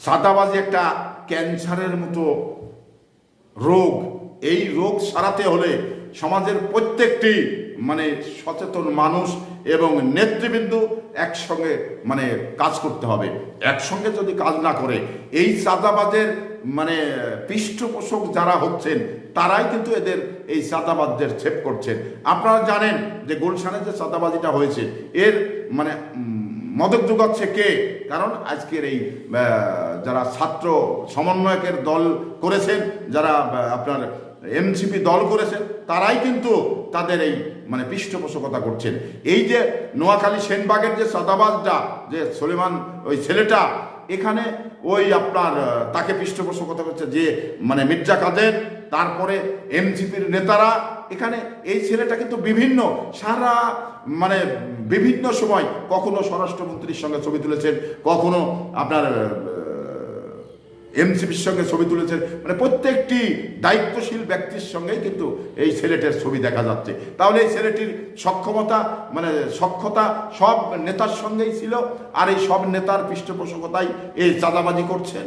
চাঁদাবাজি একটা ক্যান্সারের মতো রোগ। এই রোগ সারাতে হলে সমাজের প্রত্যেকটি সচেতন মানুষ এবং নেতৃবৃন্দ একসঙ্গে কাজ করতে হবে। একসঙ্গে যদি কাজ না করে এই চাঁদাবাজের পৃষ্ঠপোষক যারা হচ্ছেন তারাই কিন্তু এদের এই চাঁদাবাজদের ছেপ করছেন। আপনারা জানেন যে গুলশানে যে চাঁদাবাজিটা হয়েছে এর মদক যোগাচ্ছে কে? কারণ আজকের এই যারা ছাত্র সমন্বয়কের দল করেছেন, যারা আপনার এনসিপি দল করেছেন, তারাই কিন্তু তাদের এই পৃষ্ঠপোষকতা করছেন। এই যে নোয়াখালী সেনবাগের যে চাঁদাবাজটা, যে সলেমান ওই ছেলেটা, এখানে ওই আপনার তাকে পৃষ্ঠপোষকতা করছে যে মির্জা কাদের, তারপরে এনসিপির নেতারা। এখানে এই ছেলেটা কিন্তু বিভিন্ন বিভিন্ন সময় কখনো স্বরাষ্ট্রমন্ত্রীর সঙ্গে ছবি তুলেছেন, কখনো আপনার এনসিপির সঙ্গে ছবি তুলেছেন। প্রত্যেকটি দায়িত্বশীল ব্যক্তির সঙ্গেই কিন্তু এই ছেলেটির ছবি দেখা যাচ্ছে। তাহলে এই ছেলেটির সক্ষতা সব নেতার সঙ্গেই ছিল, আর এই সব নেতার পৃষ্ঠপোষকতাই এই চাঁদাবাজি করছেন।